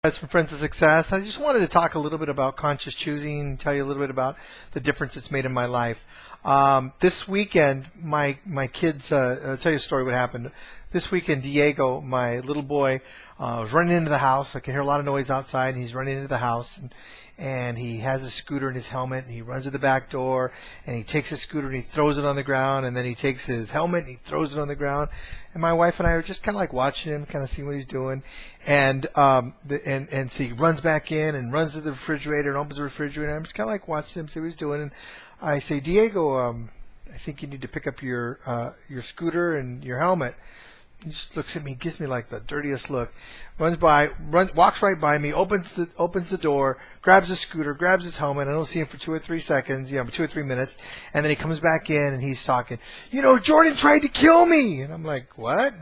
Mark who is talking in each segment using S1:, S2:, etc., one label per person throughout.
S1: Guys from Friends of Success. I just wanted to talk a little bit about conscious choosing, tell you a little bit about the difference it's made in my life. This weekend, my kids, I'll tell you a story what happened. This weekend, Diego, my little boy, was running into the house. I can hear a lot of noise outside, and he's running into the house. And he has a scooter in his helmet, and he runs to the back door, and he takes his scooter and he throws it on the ground, and then he takes his helmet and he throws it on the ground. And my wife and I are just kind of like watching him, kind of seeing what he's doing. And so he runs back in and runs to the refrigerator and opens the refrigerator. And I'm just kind of like watching him, see what he's doing. And I say, Diego, I think you need to pick up your scooter and your helmet. He just looks at me, gives me like the dirtiest look, walks right by me, opens the door, grabs his scooter, grabs his helmet. I don't see him for 2 or 3 seconds, 2 or 3 minutes, and then he comes back in and he's talking. Jordan tried to kill me, and I'm like, what?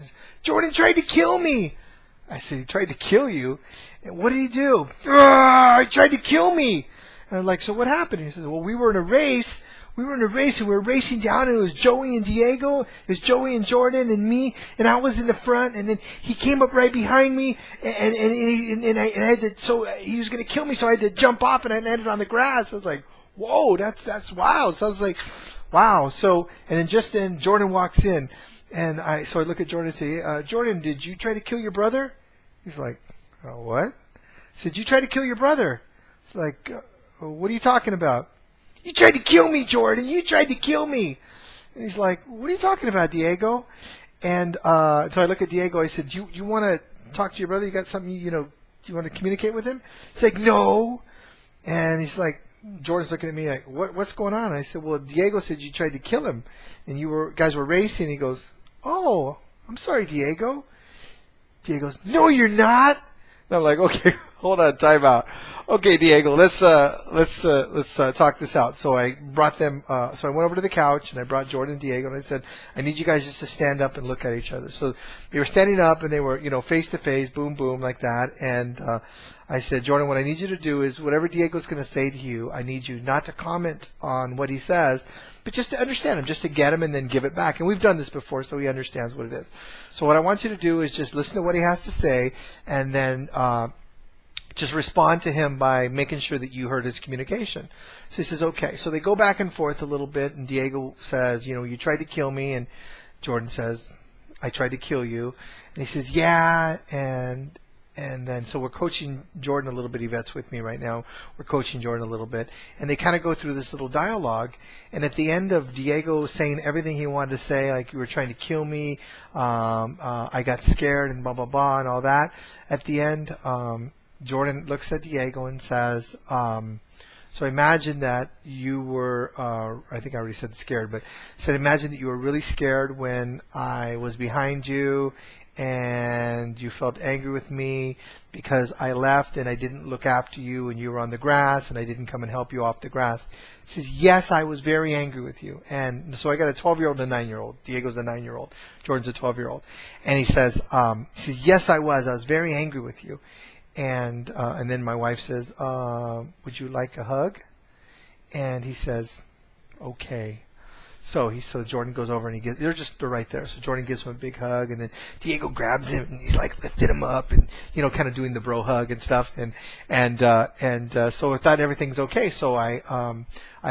S1: Jordan tried to kill me. I said, he tried to kill you? And what did he do? He tried to kill me. And I'm like, so what happened? He said, well, we were in a race. And we were racing down, and it was Joey and Diego. It was Joey and Jordan and me, and I was in the front, and then he came up right behind me, and I had to, so he was going to kill me, so I had to jump off, and I landed on the grass. I was like, whoa, that's wild. So I was like, wow. So, and then just then Jordan walks in, and I look at Jordan and say, Jordan, did you try to kill your brother? He's like, what? I said, you tried to kill your brother. He's like, what are you talking about? You tried to kill me, Jordan. You tried to kill me. And he's like, what are you talking about, Diego? And so I look at Diego. I said, you want to talk to your brother? You got something, do you want to communicate with him? He's like, no. And he's like, Jordan's looking at me like, what's going on? I said, well, Diego said you tried to kill him, and guys were racing. He goes, oh, I'm sorry, Diego. Diego goes, no, you're not. And I'm like, okay, hold on, time out. Okay, Diego, let's talk this out. So I brought them. So I went over to the couch and I brought Jordan and Diego, and I said, I need you guys just to stand up and look at each other. So they were standing up and they were, face to face, boom, boom, like that. And I said, Jordan, what I need you to do is whatever Diego's going to say to you, I need you not to comment on what he says, but just to understand him, just to get him and then give it back. And we've done this before, so he understands what it is. So what I want you to do is just listen to what he has to say, and then just respond to him by making sure that you heard his communication. So he says, okay. So they go back and forth a little bit, and Diego says, you tried to kill me, and Jordan says, I tried to kill you. And he says, yeah, and then so we're coaching Jordan a little bit. Yvette's with me right now. We're coaching Jordan a little bit, and they kind of go through this little dialogue. And at the end of Diego saying everything he wanted to say, like you were trying to kill me, I got scared, and blah blah blah, and all that. At the end, Jordan looks at Diego and says, so imagine that you were, I think I already said scared, but said imagine that you were really scared when I was behind you and you felt angry with me because I left and I didn't look after you and you were on the grass and I didn't come and help you off the grass. He says, yes, I was very angry with you. And so I got a 12-year-old and a 9-year-old. Diego's a 9-year-old. Jordan's a 12-year-old. And he says, yes, I was very angry with you. And then my wife says, would you like a hug? And he says, okay. So Jordan goes over and they're right there. So Jordan gives him a big hug, and then Diego grabs him and he's like lifting him up and kind of doing the bro hug and stuff. And so I thought everything's okay. So I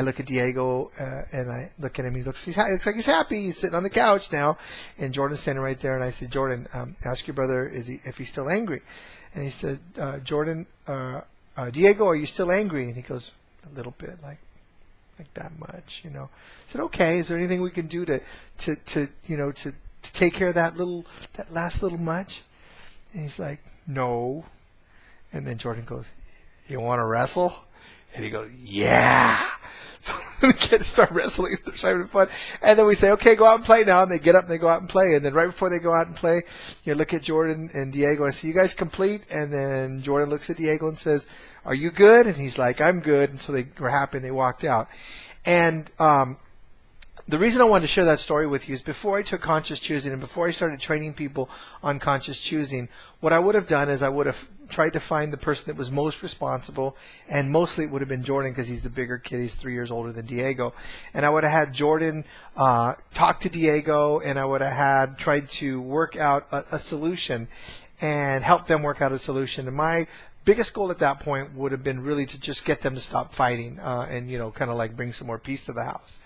S1: look at Diego and I look at him. He looks like he's happy. He's sitting on the couch now, and Jordan's standing right there. And I said, Jordan, ask your brother if he's still angry. And he said, Jordan, Diego, are you still angry? And he goes, a little bit, like that much, I said, okay, is there anything we can do to take care of that last little much? And he's like, no. And then Jordan goes, you want to wrestle? And he goes, yeah. So the kids start wrestling. They're having fun. And then we say, okay, go out and play now. And they get up and they go out and play. And then right before they go out and play, look at Jordan and Diego. And I say, you guys complete? And then Jordan looks at Diego and says, are you good? And he's like, I'm good. And so they were happy and they walked out. And the reason I wanted to share that story with you is before I took conscious choosing and before I started training people on conscious choosing, what I would have done is I would have tried to find the person that was most responsible, and mostly it would have been Jordan because he's the bigger kid. He's 3 years older than Diego. And I would have had Jordan talk to Diego, and I would have tried to work out a solution and help them work out a solution. And my biggest goal at that point would have been really to just get them to stop fighting, and kind of like bring some more peace to the house.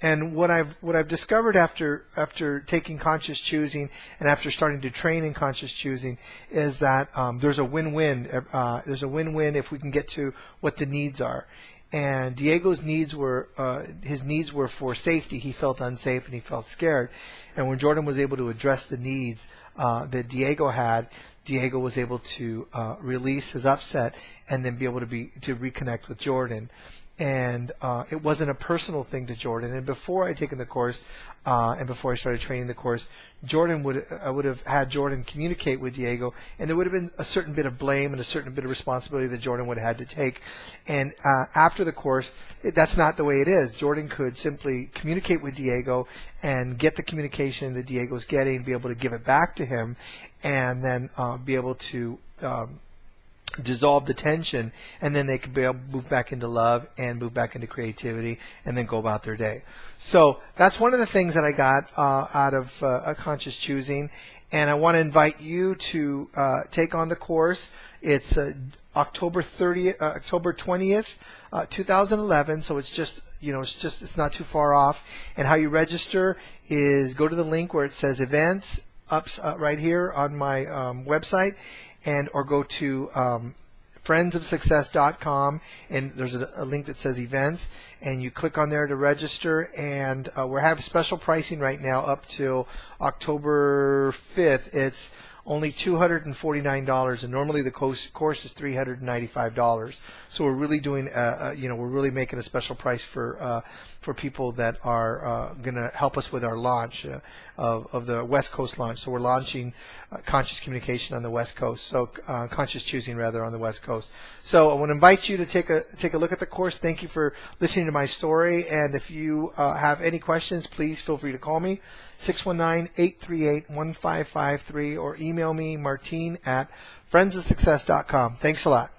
S1: And what I've discovered after taking conscious choosing and after starting to train in conscious choosing is that there's a win-win. There's a win-win if we can get to what the needs are. And Diego's needs were for safety. He felt unsafe and he felt scared. And when Jordan was able to address the needs that Diego had, Diego was able to release his upset and then be able to reconnect with Jordan. And it wasn't a personal thing to Jordan. And before I'd taken the course, and before I started training the course, I would have had Jordan communicate with Diego, and there would have been a certain bit of blame and a certain bit of responsibility that Jordan would have had to take. And after the course, that's not the way it is. Jordan could simply communicate with Diego and get the communication that Diego's getting, be able to give it back to him, and then be able to dissolve the tension, and then they could be able to move back into love and move back into creativity and then go about their day. So that's one of the things that I got out of a conscious choosing, and I want to invite you to take on the course. It's October 20th, 2011, so it's not too far off. And how you register is go to the link where it says events right here on my website, or go to friendsofsuccess.com, and there's a link that says events, and you click on there to register. And we're having special pricing right now up till October 5th. It's only $249, and normally the course is $395. So we're really doing, we're really making a special price for people that are going to help us with our launch of the West Coast launch. So we're launching conscious communication on the West Coast, so conscious choosing rather on the West Coast. So I want to invite you to take a look at the course. Thank you for listening to my story, and if you have any questions, please feel free to call me 619-838-1553 or email me Martine at friendsofsuccess.com. Thanks a lot.